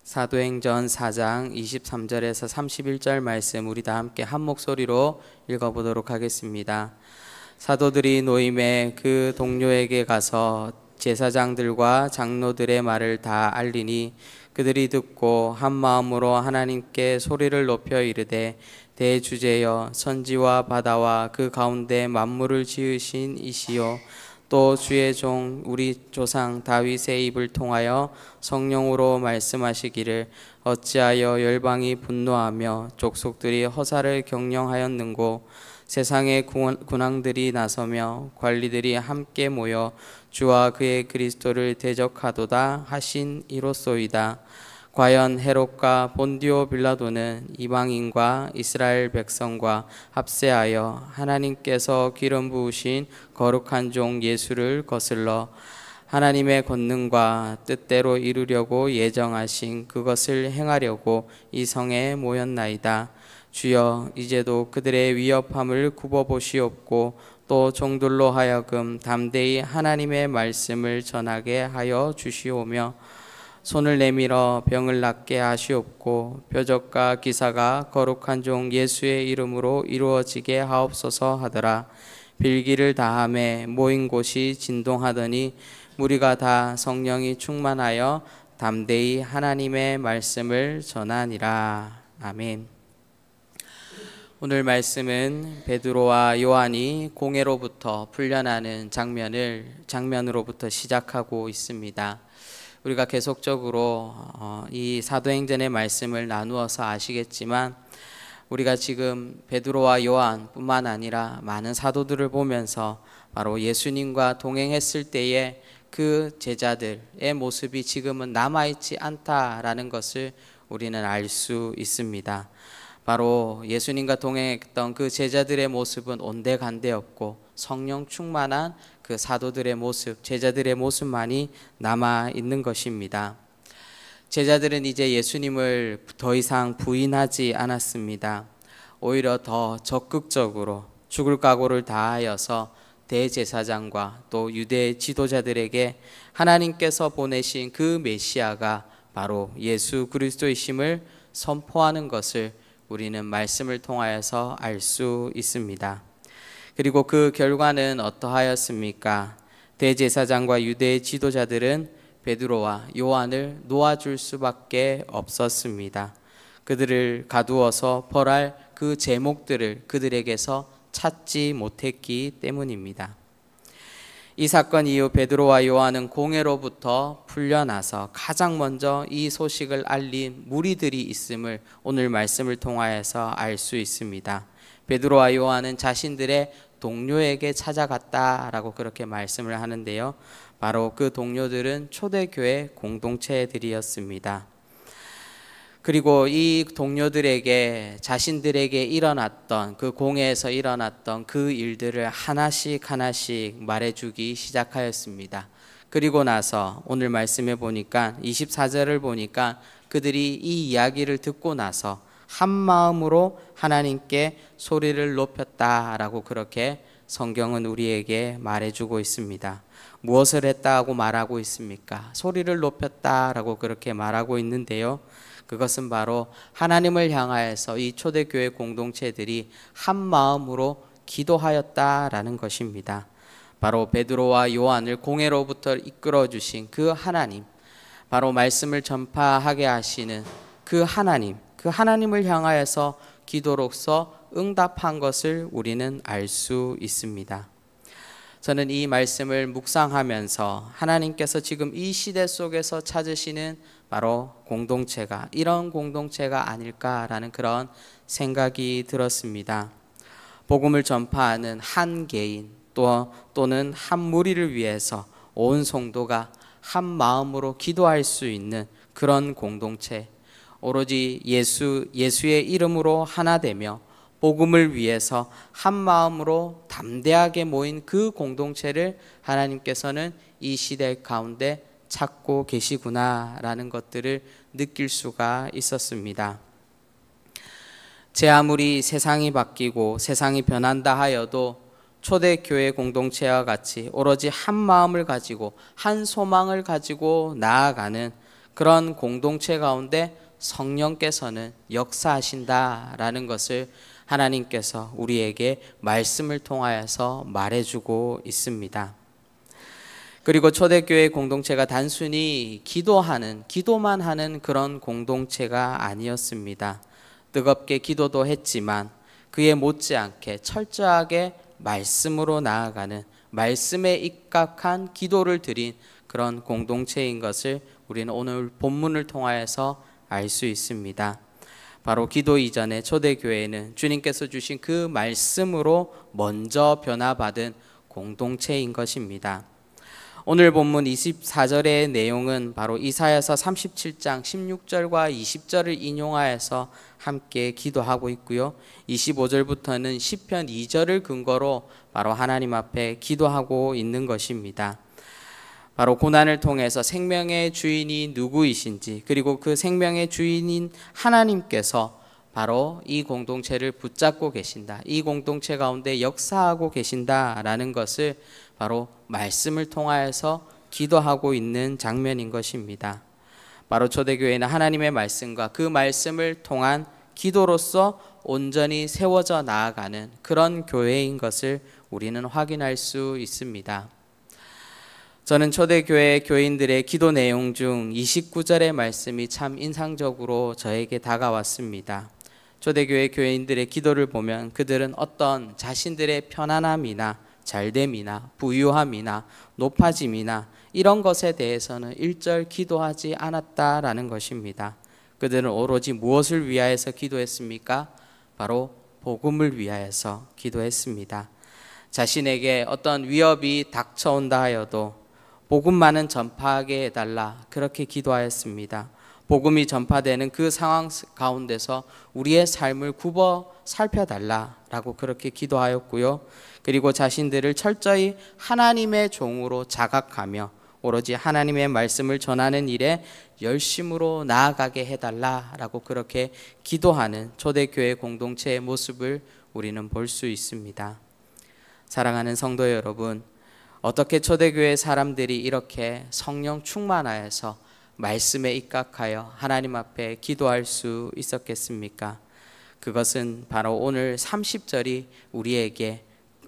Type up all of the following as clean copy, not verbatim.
사도행전 4장 23절에서 31절 말씀 우리 다 함께 한 목소리로 읽어보도록 하겠습니다. 사도들이 노임에 그 동료에게 가서 제사장들과 장로들의 말을 다 알리니 그들이 듣고 한 마음으로 하나님께 소리를 높여 이르되 대주제여 선지와 바다와 그 가운데 만물을 지으신 이시요 또 주의 종 우리 조상 다윗의 입을 통하여 성령으로 말씀하시기를 어찌하여 열방이 분노하며 족속들이 허사를 경영하였는고 세상의 군왕들이 나서며 관리들이 함께 모여 주와 그의 그리스도를 대적하도다 하신 이로소이다. 과연 헤롯과 본디오 빌라도는 이방인과 이스라엘 백성과 합세하여 하나님께서 기름 부으신 거룩한 종 예수를 거슬러 하나님의 권능과 뜻대로 이루려고 예정하신 그것을 행하려고 이 성에 모였나이다. 주여 이제도 그들의 위협함을 굽어보시옵고 또 종들로 하여금 담대히 하나님의 말씀을 전하게 하여 주시오며 손을 내밀어 병을 낫게 하시옵고 표적과 기사가 거룩한 종 예수의 이름으로 이루어지게 하옵소서 하더라. 빌기를 다함에 모인 곳이 진동하더니 무리가 다 성령이 충만하여 담대히 하나님의 말씀을 전하니라. 아멘. 오늘 말씀은 베드로와 요한이 공회로부터 풀려나는 장면으로부터 시작하고 있습니다. 우리가 계속적으로 이 사도행전의 말씀을 나누어서 아시겠지만 우리가 지금 베드로와 요한뿐만 아니라 많은 사도들을 보면서 바로 예수님과 동행했을 때의 그 제자들의 모습이 지금은 남아있지 않다라는 것을 우리는 알 수 있습니다. 바로 예수님과 동행했던 그 제자들의 모습은 온데간데없고 성령 충만한 그 사도들의 모습, 제자들의 모습만이 남아 있는 것입니다. 제자들은 이제 예수님을 더 이상 부인하지 않았습니다. 오히려 더 적극적으로 죽을 각오를 다하여서 대제사장과 또 유대 지도자들에게 하나님께서 보내신 그 메시아가 바로 예수 그리스도이심을 선포하는 것을 우리는 말씀을 통하여서 알 수 있습니다. 그리고 그 결과는 어떠하였습니까? 대제사장과 유대 지도자들은 베드로와 요한을 놓아줄 수밖에 없었습니다. 그들을 가두어서 벌할 그 제목들을 그들에게서 찾지 못했기 때문입니다. 이 사건 이후 베드로와 요한은 공회로부터 풀려나서 가장 먼저 이 소식을 알린 무리들이 있음을 오늘 말씀을 통하여서 알 수 있습니다. 베드로와 요한은 자신들의 동료에게 찾아갔다라고 그렇게 말씀을 하는데요. 바로 그 동료들은 초대교회 공동체들이었습니다. 그리고 이 동료들에게 자신들에게 일어났던 그 공회에서 일어났던 그 일들을 하나씩 말해주기 시작하였습니다. 그리고 나서 오늘 말씀해 보니까 24절을 보니까 그들이 이 이야기를 듣고 나서 한 마음으로 하나님께 소리를 높였다라고 그렇게 성경은 우리에게 말해주고 있습니다. 무엇을 했다고 말하고 있습니까? 소리를 높였다라고 그렇게 말하고 있는데요. 그것은 바로 하나님을 향하여서 이 초대교회 공동체들이 한 마음으로 기도하였다라는 것입니다. 바로 베드로와 요한을 공회로부터 이끌어 주신 그 하나님, 바로 말씀을 전파하게 하시는 그 하나님을 향하여서 기도로서 응답한 것을 우리는 알 수 있습니다. 저는 이 말씀을 묵상하면서 하나님께서 지금 이 시대 속에서 찾으시는 바로 공동체가 이런 공동체가 아닐까라는 그런 생각이 들었습니다. 복음을 전파하는 한 개인 또는 한 무리를 위해서 온 성도가 한 마음으로 기도할 수 있는 그런 공동체, 오로지 예수의 이름으로 하나 되며 복음을 위해서 한 마음으로 담대하게 모인 그 공동체를 하나님께서는 이 시대 가운데 찾고 계시구나라는 것들을 느낄 수가 있었습니다. 제 아무리 세상이 바뀌고 세상이 변한다 하여도 초대교회 공동체와 같이 오로지 한 마음을 가지고 한 소망을 가지고 나아가는 그런 공동체 가운데 성령께서는 역사하신다라는 것을 하나님께서 우리에게 말씀을 통하여서 말해주고 있습니다. 그리고 초대교회 공동체가 단순히 기도만 하는 그런 공동체가 아니었습니다. 뜨겁게 기도도 했지만 그에 못지않게 철저하게 말씀으로 나아가는, 말씀에 입각한 기도를 드린 그런 공동체인 것을 우리는 오늘 본문을 통하여서 알 수 있습니다. 바로 기도 이전에 초대교회는 주님께서 주신 그 말씀으로 먼저 변화받은 공동체인 것입니다. 오늘 본문 24절의 내용은 바로 이사야서 37장 16절과 20절을 인용하여서 함께 기도하고 있고요. 25절부터는 시편 2절을 근거로 바로 하나님 앞에 기도하고 있는 것입니다. 바로 고난을 통해서 생명의 주인이 누구이신지, 그리고 그 생명의 주인인 하나님께서 바로 이 공동체를 붙잡고 계신다, 이 공동체 가운데 역사하고 계신다라는 것을 바로 말씀을 통하여서 기도하고 있는 장면인 것입니다. 바로 초대교회는 하나님의 말씀과 그 말씀을 통한 기도로서 온전히 세워져 나아가는 그런 교회인 것을 우리는 확인할 수 있습니다. 저는 초대교회 교인들의 기도 내용 중 29절의 말씀이 참 인상적으로 저에게 다가왔습니다. 초대교회 교인들의 기도를 보면 그들은 어떤 자신들의 편안함이나 잘됨이나 부유함이나 높아짐이나 이런 것에 대해서는 일절 기도하지 않았다라는 것입니다. 그들은 오로지 무엇을 위하여서 기도했습니까? 바로 복음을 위하여서 기도했습니다. 자신에게 어떤 위협이 닥쳐온다 하여도 복음만은 전파하게 해달라, 그렇게 기도하였습니다. 복음이 전파되는 그 상황 가운데서 우리의 삶을 굽어 살펴달라라고 그렇게 기도하였고요. 그리고 자신들을 철저히 하나님의 종으로 자각하며 오로지 하나님의 말씀을 전하는 일에 열심으로 나아가게 해달라라고 그렇게 기도하는 초대교회 공동체의 모습을 우리는 볼 수 있습니다. 사랑하는 성도 여러분, 어떻게 초대교회 사람들이 이렇게 성령 충만하여서 말씀에 입각하여 하나님 앞에 기도할 수 있었겠습니까? 그것은 바로 오늘 30절이 우리에게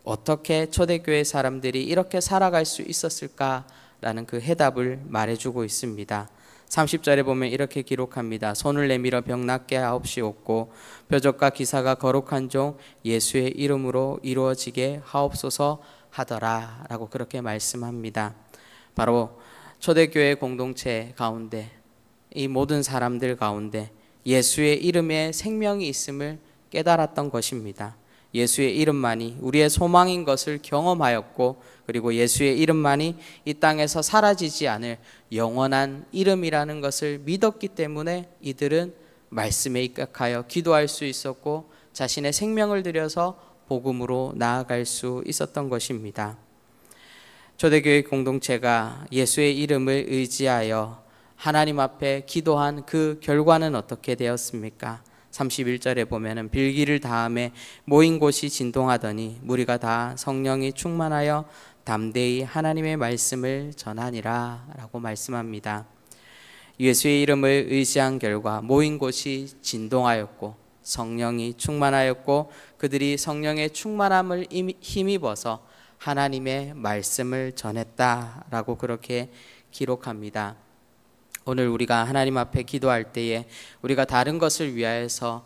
어떻게 초대교회 사람들이 이렇게 살아갈 수 있었을까라는 그 해답을 말해주고 있습니다. 30절에 보면 이렇게 기록합니다. 손을 내밀어 병 낫게 하옵시옵고 표적과 기사가 거룩한 종 예수의 이름으로 이루어지게 하옵소서 하더라 라고 그렇게 말씀합니다. 바로 초대교회 공동체 가운데, 이 모든 사람들 가운데 예수의 이름에 생명이 있음을 깨달았던 것입니다. 예수의 이름만이 우리의 소망인 것을 경험하였고, 그리고 예수의 이름만이 이 땅에서 사라지지 않을 영원한 이름이라는 것을 믿었기 때문에 이들은 말씀에 입각하여 기도할 수 있었고 자신의 생명을 들여서 복음으로 나아갈 수 있었던 것입니다. 초대교회 공동체가 예수의 이름을 의지하여 하나님 앞에 기도한 그 결과는 어떻게 되었습니까? 31절에 보면은 빌기를 다음에 모인 곳이 진동하더니 무리가 다 성령이 충만하여 담대히 하나님의 말씀을 전하니라 라고 말씀합니다. 예수의 이름을 의지한 결과 모인 곳이 진동하였고 성령이 충만하였고 그들이 성령의 충만함을 힘입어서 하나님의 말씀을 전했다라고 그렇게 기록합니다. 오늘 우리가 하나님 앞에 기도할 때에 우리가 다른 것을 위하여서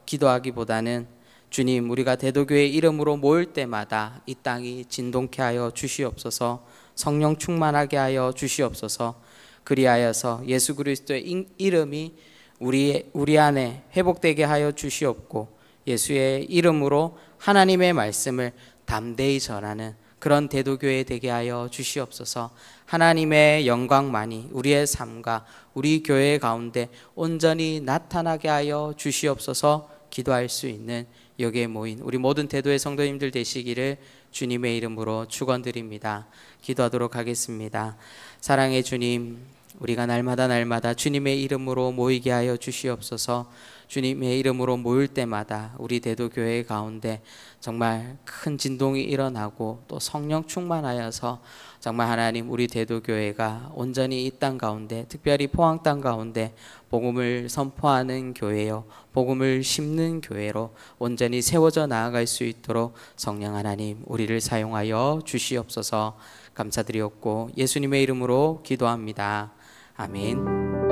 기도하기보다는 주님, 우리가 대도교의 이름으로 모일 때마다 이 땅이 진동케 하여 주시옵소서, 성령 충만하게 하여 주시옵소서, 그리하여서 예수 그리스도의 이름이 우리 안에 회복되게 하여 주시옵고 예수의 이름으로 하나님의 말씀을 담대히 전하는 그런 대도교회 되게 하여 주시옵소서. 하나님의 영광만이 우리의 삶과 우리 교회 가운데 온전히 나타나게 하여 주시옵소서. 기도할 수 있는 여기에 모인 우리 모든 대도의 성도님들 되시기를 주님의 이름으로 축원드립니다. 기도하도록 하겠습니다. 사랑의 주님, 우리가 날마다 주님의 이름으로 모이게 하여 주시옵소서. 주님의 이름으로 모일 때마다 우리 대도교회 가운데 정말 큰 진동이 일어나고 또 성령 충만하여서 정말 하나님, 우리 대도교회가 온전히 이 땅 가운데, 특별히 포항 땅 가운데 복음을 선포하는 교회요, 복음을 심는 교회로 온전히 세워져 나아갈 수 있도록 성령 하나님, 우리를 사용하여 주시옵소서. 감사드리옵고 예수님의 이름으로 기도합니다. 아멘.